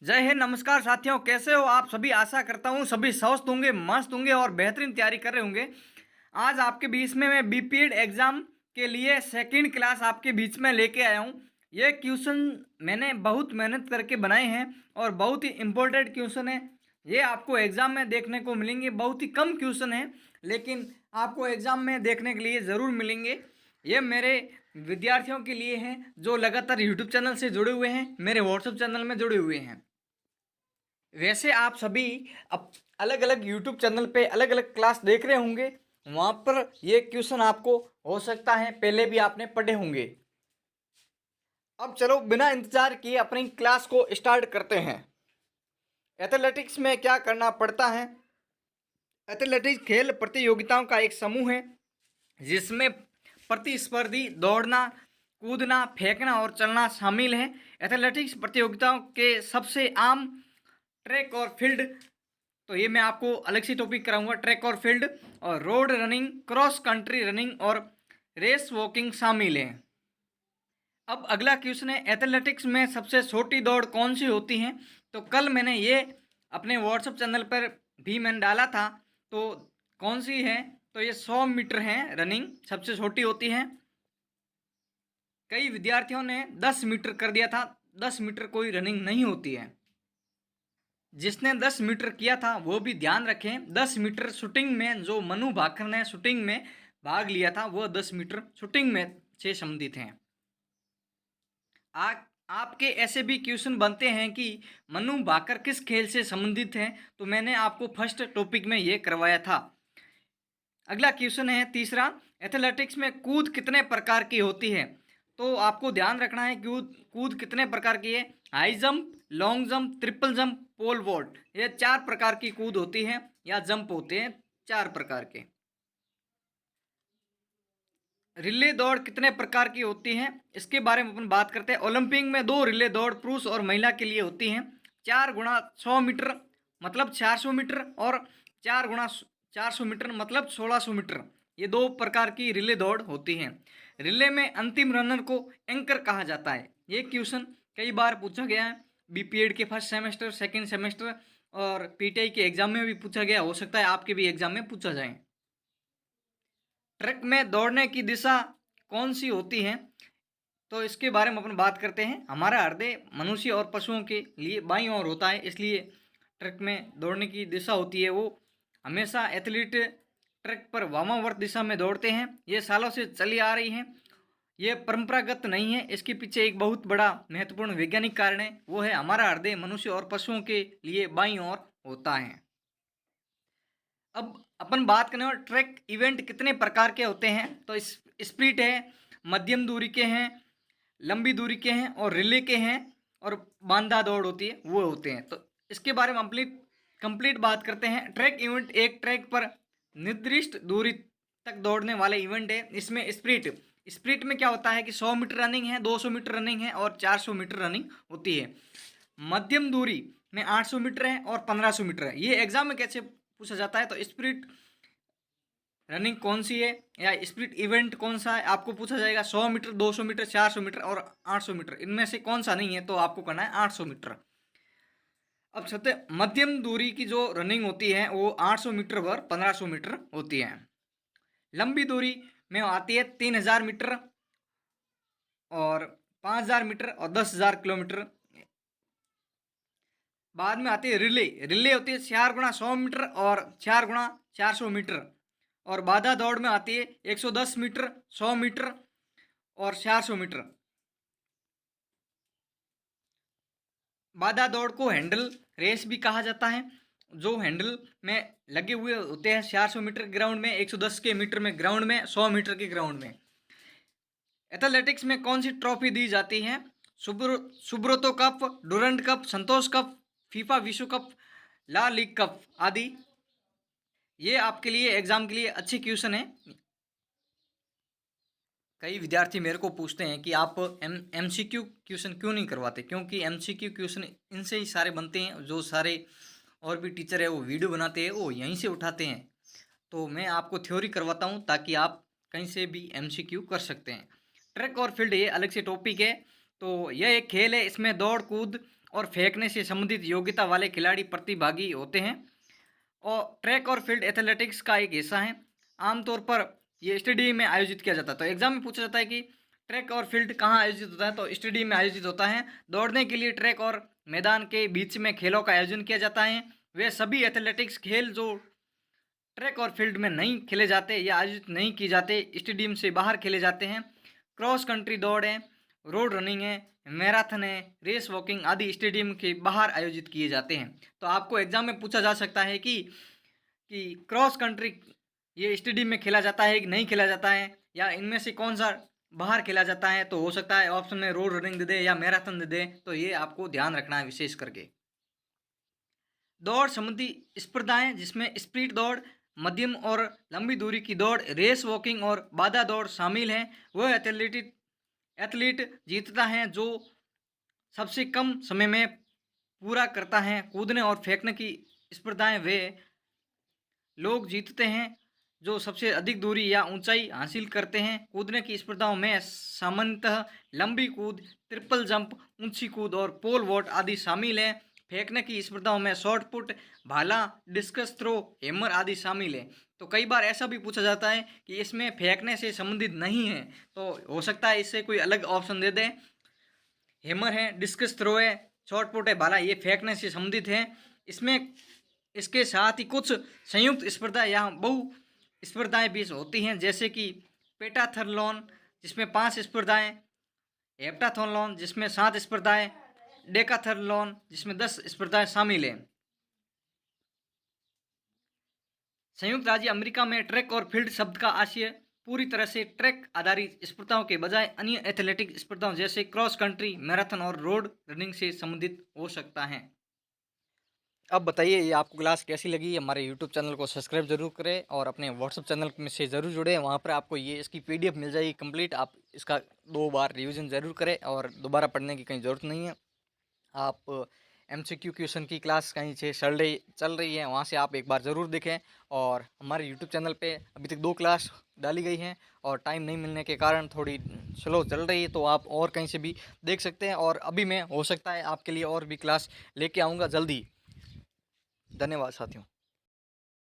जय हिंद, नमस्कार साथियों। कैसे हो आप सभी? आशा करता हूँ सभी स्वस्थ होंगे, मस्त होंगे और बेहतरीन तैयारी कर रहे होंगे। आज आपके बीच में मैं बीपीएड एग्जाम के लिए सेकंड क्लास आपके बीच में लेके आया हूँ। ये क्वेश्चन मैंने बहुत मेहनत करके बनाए हैं और बहुत ही इम्पोर्टेंट क्वेश्चन है। ये आपको एग्जाम में देखने को मिलेंगे। बहुत ही कम क्वेश्चन है लेकिन आपको एग्जाम में देखने के लिए ज़रूर मिलेंगे। ये मेरे विद्यार्थियों के लिए हैं जो लगातार यूट्यूब चैनल से जुड़े हुए हैं, मेरे व्हाट्सएप चैनल में जुड़े हुए हैं। वैसे आप सभी अब अलग अलग यूट्यूब चैनल पे अलग अलग क्लास देख रहे होंगे। वहाँ पर ये क्वेश्चन आपको हो सकता है पहले भी आपने पढ़े होंगे। अब चलो बिना इंतजार किए अपनी क्लास को स्टार्ट करते हैं। एथलेटिक्स में क्या करना पड़ता है? एथलेटिक्स खेल प्रतियोगिताओं का एक समूह है जिसमें प्रतिस्पर्धी दौड़ना, कूदना, फेंकना और चलना शामिल है। एथलेटिक्स प्रतियोगिताओं के सबसे आम ट्रैक और फील्ड, तो ये मैं आपको अलग से टॉपिक कराऊंगा। ट्रैक और फील्ड और road running, cross country running और रेस वॉकिंग शामिल है। अब अगला क्वेश्चन है, एथलेटिक्स में सबसे छोटी दौड़ कौन सी होती है? तो कल मैंने ये अपने व्हाट्सएप चैनल पर भी मैंने डाला था। तो कौन सी है? तो ये 100 मीटर है, रनिंग सबसे छोटी होती है। कई विद्यार्थियों ने 10 मीटर कर दिया था। 10 मीटर कोई रनिंग नहीं होती है। जिसने 10 मीटर किया था वो भी ध्यान रखें। 10 मीटर शूटिंग में जो मनु भाकर ने शूटिंग में भाग लिया था वो 10 मीटर शूटिंग में से संबंधित हैं। आपके ऐसे भी क्वेश्चन बनते हैं कि मनु भाकर किस खेल से संबंधित हैं, तो मैंने आपको फर्स्ट टॉपिक में ये करवाया था। अगला क्वेश्चन है तीसरा, एथलेटिक्स में कूद कितने प्रकार की होती है? तो आपको ध्यान रखना है कूद कूद कितने प्रकार की है। High jump, long jump, triple jump, pole vault, ये 4 प्रकार की कूद होती है या जंप होते हैं 4 प्रकार के। रिले दौड़ कितने प्रकार की होती है, इसके बारे में अपन बात करते हैं। ओलंपिक में 2 रिले दौड़ पुरुष और महिला के लिए होती हैं। 4 गुणा 100 मीटर मतलब 400 मीटर और 4 गुणा 400 मीटर मतलब 1600 मीटर, ये 2 प्रकार की रिले दौड़ होती हैं। रिले में अंतिम रनर को एंकर कहा जाता है। ये क्वेश्चन कई बार पूछा गया है। बीपीएड के फर्स्ट सेमेस्टर, सेकेंड सेमेस्टर और पीटीआई के एग्जाम में भी पूछा गया। हो सकता है आपके भी एग्जाम में पूछा जाए। ट्रैक में दौड़ने की दिशा कौन सी होती है? तो इसके बारे में अपन बात करते हैं। हमारा हृदय मनुष्य और पशुओं के लिए बाईं ओर होता है, इसलिए ट्रैक में दौड़ने की दिशा होती है वो हमेशा एथलीट ट्रैक पर वामावर्त दिशा में दौड़ते हैं। ये सालों से चली आ रही है, ये परंपरागत नहीं है। इसके पीछे एक बहुत बड़ा महत्वपूर्ण वैज्ञानिक कारण है, वो है हमारा हृदय मनुष्य और पशुओं के लिए बाईं ओर होता है। अब अपन बात करें और ट्रैक इवेंट कितने प्रकार के होते हैं, तो इस स्प्रिट है, मध्यम दूरी के हैं, लंबी दूरी के हैं और रिले के हैं और बांधा दौड़ होती है वो होते हैं। तो इसके बारे में कंप्लीट बात करते हैं। ट्रैक इवेंट एक ट्रैक पर निर्दिष्ट दूरी तक दौड़ने वाले इवेंट है। इसमें स्प्रिट स्प्रिट में क्या होता है कि 100 मीटर रनिंग है, 200 मीटर रनिंग है और 400 मीटर रनिंग होती है। मध्यम दूरी में 800 मीटर है और 1500 मीटर है। ये एग्जाम में कैसे पूछा जाता है, तो स्प्रिट रनिंग कौन सी है या स्प्रिट इवेंट कौन सा है आपको पूछा जाएगा। 100 मीटर, 200 मीटर, 400 मीटर और 800 मीटर, इनमें से कौन सा नहीं है, तो आपको करना है 800 मीटर। अब सबसे मध्यम दूरी की जो रनिंग होती है वो 800 मीटर पर 1500 मीटर होती है। लंबी दूरी में आती है 3000 मीटर और 5000 मीटर और 10,000 किलोमीटर। बाद में आती है रिले। रिले होती है 4 गुणा 100 मीटर और 4 गुणा 400 मीटर। और बाधा दौड़ में आती है 110 मीटर, 100 मीटर और 400 मीटर। बाधा दौड़ को हैंडल रेस भी कहा जाता है, जो हैंडल में लगे हुए होते हैं 400 मीटर ग्राउंड में, 110 के मीटर में ग्राउंड में, 100 मीटर के ग्राउंड में। एथलेटिक्स में कौन सी ट्रॉफी दी जाती है? सुब्रतो कप, डुरंड कप, संतोष कप, फीफा विश्व कप, ला लीग कप आदि। ये आपके लिए एग्जाम के लिए अच्छी क्वेश्चन है। कई विद्यार्थी मेरे को पूछते हैं कि आप एमसीक्यू क्वेश्चन क्यों नहीं करवाते, क्योंकि एमसीक्यू क्वेश्चन इनसे ही सारे बनते हैं। जो सारे और भी टीचर है वो वीडियो बनाते हैं वो यहीं से उठाते हैं। तो मैं आपको थ्योरी करवाता हूँ ताकि आप कहीं से भी एमसीक्यू कर सकते हैं। ट्रैक और फील्ड ये अलग से टॉपिक है। तो यह एक खेल है, इसमें दौड़ कूद और फेंकने से संबंधित योग्यता वाले खिलाड़ी प्रतिभागी होते हैं। और ट्रैक और फील्ड एथलेटिक्स का एक हिस्सा है। आमतौर पर ये स्टेडियम में आयोजित किया जाता है। तो एग्जाम में पूछा जाता है कि ट्रैक और फील्ड कहाँ आयोजित होता है, तो स्टेडियम में आयोजित होता है। दौड़ने के लिए ट्रैक और मैदान के बीच में खेलों का आयोजन किया जाता है। वे सभी एथलेटिक्स खेल जो ट्रैक और फील्ड में नहीं खेले जाते या आयोजित नहीं किए जाते, स्टेडियम से बाहर खेले जाते हैं। क्रॉस कंट्री दौड़ है, रोड रनिंग है, मैराथन है, रेस वॉकिंग आदि स्टेडियम के बाहर आयोजित किए जाते हैं। तो आपको एग्जाम में पूछा जा सकता है कि क्रॉस कंट्री ये स्टेडियम में खेला जाता है कि नहीं खेला जाता है, या इनमें से कौन सा बाहर खेला जाता है। तो हो सकता है ऑप्शन में रोड रनिंग दे दे या मैराथन दे दे। तो ये आपको ध्यान रखना है विशेष करके। दौड़ संबंधी स्पर्धाएं जिसमें स्प्रिंट दौड़, मध्यम और लंबी दूरी की दौड़, रेस वॉकिंग और बाधा दौड़ शामिल हैं। वह एथलीट जीतता है जो सबसे कम समय में पूरा करता है। कूदने और फेंकने की स्पर्धाएं वे लोग जीतते हैं जो सबसे अधिक दूरी या ऊंचाई हासिल करते हैं। कूदने की स्पर्धाओं में सामान्यतः लंबी कूद, ट्रिपल जंप, ऊंची कूद और पोल वॉल्ट आदि शामिल हैं। फेंकने की स्पर्धाओं में शॉट पुट, भाला, डिस्कस थ्रो, हैमर आदि शामिल है। तो कई बार ऐसा भी पूछा जाता है कि इसमें फेंकने से संबंधित नहीं है, तो हो सकता है इससे कोई अलग ऑप्शन दे दे। हैमर है, डिस्कस थ्रो है, शॉट पुट है, भाला, ये फेंकने से संबंधित है। इसमें इसके साथ ही कुछ संयुक्त स्पर्धा या बहु स्पर्धाएं भी होती हैं, जैसे कि पेटाथलॉन जिसमें 5 स्पर्धाएं, हेप्टाथलॉन जिसमें 7 स्पर्धाएं, डेकाथलॉन जिसमें 10 स्पर्धाएं शामिल हैं। संयुक्त राज्य अमेरिका में ट्रैक और फील्ड शब्द का आशय पूरी तरह से ट्रैक आधारित स्पर्धाओं के बजाय अन्य एथलेटिक स्पर्धाओं जैसे क्रॉस कंट्री, मैराथन और रोड रनिंग से संबंधित हो सकता है। अब बताइए ये आपको क्लास कैसी लगी। हमारे यूट्यूब चैनल को सब्सक्राइब जरूर करें और अपने व्हाट्सअप चैनल में से ज़रूर जुड़े। वहाँ पर आपको ये इसकी PDF मिल जाएगी कंप्लीट। आप इसका 2 बार रिवीजन ज़रूर करें और दोबारा पढ़ने की कहीं ज़रूरत नहीं है। आप MCQ क्वेश्चन की क्लास कहीं से चल रही है, वहाँ से आप एक बार ज़रूर देखें। और हमारे यूट्यूब चैनल पे अभी तक 2 क्लास डाली गई हैं और टाइम नहीं मिलने के कारण थोड़ी स्लो चल रही है, तो आप और कहीं से भी देख सकते हैं। और अभी मैं हो सकता है आपके लिए और भी क्लास लेके आऊँगा जल्दी। धन्यवाद साथियों।